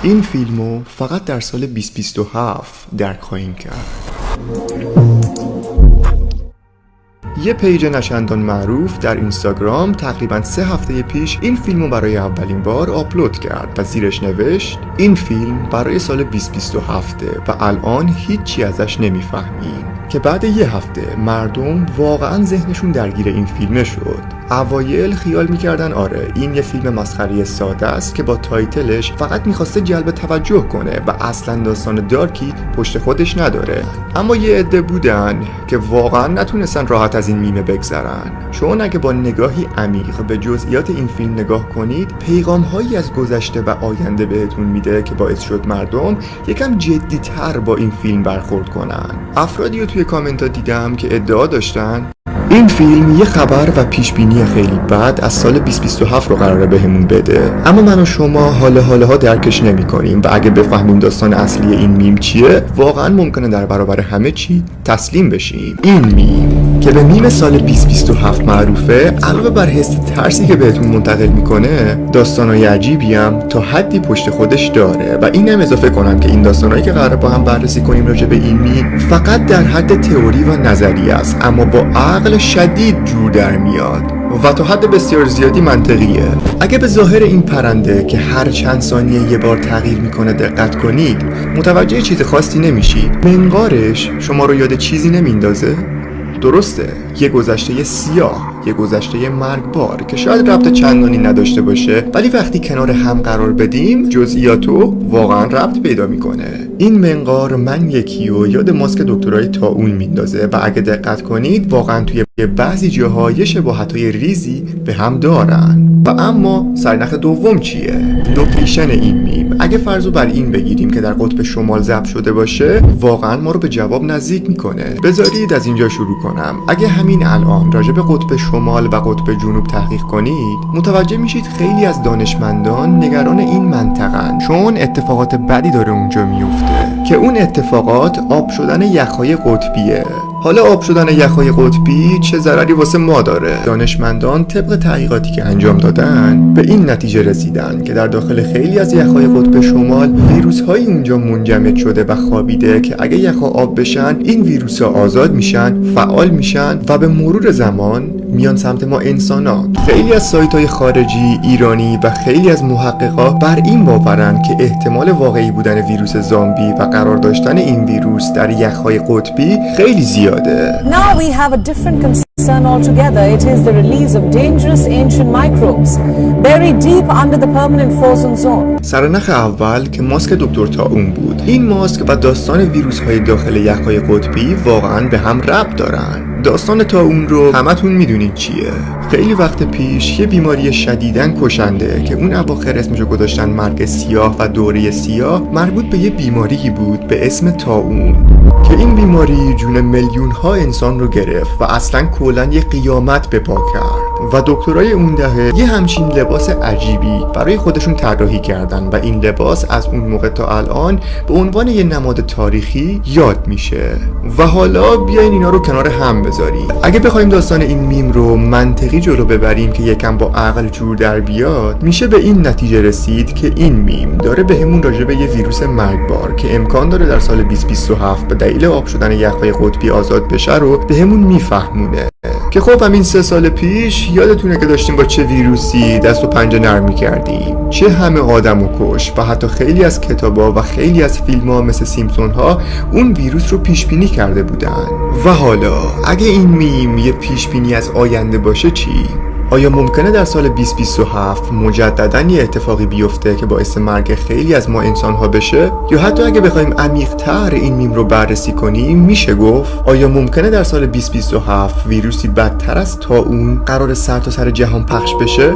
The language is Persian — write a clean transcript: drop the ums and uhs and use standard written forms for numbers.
این فیلمو فقط در سال 2027 درک خواهیم کرد. یه پیج نچندان معروف در اینستاگرام تقریباً 3 هفته پیش این فیلمو برای اولین بار آپلود کرد و زیرش نوشت این فیلم برای سال 2027 و الان هیچی ازش نمیفهمیم، که بعد یه هفته مردم واقعاً ذهنشون درگیر این فیلم شد. اوایل خیال میکردن آره این یه فیلم مسخره ساده است که با تایتلش فقط میخواسته جلب توجه کنه و اصلا داستان دارکی پشت خودش نداره، اما یه عده بودن که واقعا نتونستن راحت از این میمه بگذرن، چون اگه با نگاهی عمیق به جزئیات این فیلم نگاه کنید پیغام هایی از گذشته و آینده بهتون میده که باعث شد مردم یکم جدی تر با این فیلم برخورد کنن. افرادی رو توی کامنت ها دیدم که ادعا داشتن این فیلم یه خبر و پیشبینی خیلی بد از سال 2027 رو قراره بهمون بده، اما من و شما حالا درکش نمی کنیم و اگه بفهمیم داستان اصلی این میم چیه واقعا ممکنه در برابر همه چی تسلیم بشیم. این میم که به میم سال 2027 معروفه، علاوه بر حس ترسی که بهتون منتقل میکنه داستانای عجیبی هم تا حدی پشت خودش داره و اینم اضافه کنم که این داستانایی که قراره با هم بررسی کنیم راجع به این میم فقط در حد تئوری و نظریه است، اما با عقل شدید جور در میاد و تا حد بسیار زیادی منطقیه. اگه به ظاهر این پرنده که هر چند ثانیه یه بار تغییر میکنه دقت کنید متوجه چیز خاصی نمیشید. منقارش شما رو یاد چیزی نمیندازه؟ درسته، یه گذشته سیاه، یه گذشته مرگبار که شاید ربط چندانی نداشته باشه، ولی وقتی کنار هم قرار بدیم جزئیاتو واقعا ربط پیدا میکنه. این منقار من یکی و یاد ماسک دکترای طاعون میندازه و اگه دقت کنید واقعا توی بعضی جاها یه شباهت‌های ریزی به هم دارن. و اما سرنخ دوم چیه؟ لوکیشن این میم. اگه فرضو بر این بگیریم که در قطب شمال ضبط شده باشه واقعا ما رو به جواب نزدیک میکنه. بذارید از اینجا شروع کنم. اگه همین الان راجع به قطب شمال و قطب جنوب تحقیق کنید متوجه میشید خیلی از دانشمندان نگران این منطقه‌ن، چون اتفاقات بدی داره اونجا میفته که اون اتفاقات آب شدن یخ‌های قطبیه. حالا آب شدن یخ‌های قطبی چه ضرری واسه ما داره؟ دانشمندان طبق تحقیقاتی که انجام دادن به این نتیجه رسیدن که در داخل خیلی از یخ‌های قطب شمال ویروس‌های اونجا منجمد شده و خوابیده که اگه یخ‌ها آب بشن این ویروس‌ها آزاد میشن، فعال میشن و به مرور زمان میان سمت ما انسانا. خیلی از سایت‌های خارجی، ایرانی و خیلی از محققا بر این باورن که احتمال واقعی بودن ویروس زامبی و قرار داشتن این ویروس در یخ‌های قطبی خیلی زیاده. Now we have a different concern altogether. It is the release of dangerous ancient microbes buried deep under the permanent frozen zone. سرنخ اول که ماسک دکتر طاعون بود. این ماسک و داستان ویروس‌های داخل یخ‌های قطبی واقعاً به هم ربط دارن. داستان طاعون رو همتون میدونید چیه. خیلی وقت پیش یه بیماری شدیداً کشنده که اون اواخر اسمشو گذاشتن مرگ سیاه و دوره سیاه مربوط به یه بیماری بود به اسم طاعون که این بیماری جون میلیون‌ها انسان رو گرفت و اصلاً کلاً یه قیامت به پا کرد و دکترای اون دهه یه همچین لباس عجیبی برای خودشون طراحی کردن و این لباس از اون موقع تا الان به عنوان یه نماد تاریخی یاد میشه. و حالا بیاین اینا رو کنار هم بذاریم. اگه بخوایم داستان این میم رو منطقی جلو ببریم که یکم با عقل جور در بیاد میشه به این نتیجه رسید که این میم داره بهمون راجع به یه ویروس مرگبار که امکان داره در سال 2027 به دلیل آب شدن یخ‌های قطبی آزاد بشه رو بهمون میفهمونه. که خب همین 3 سال پیش یادتونه که داشتیم با چه ویروسی دست و پنجه نرم می‌کردیم، چه همه آدمو کش و حتی خیلی از کتابا و خیلی از فیلم‌ها مثل سیمپسون ها اون ویروس رو پیش بینی کرده بودن. و حالا اگه این میم یه پیش بینی از آینده باشه چی؟ آیا ممکنه در سال 2027 مجدداً یه اتفاقی بیفته که باعث مرگ خیلی از ما انسان‌ها بشه؟ یا حتی اگه بخوایم عمیق‌تر این میم رو بررسی کنیم میشه گفت آیا ممکنه در سال 2027 ویروسی بدتر از طاعون قرار سرتاسر جهان پخش بشه؟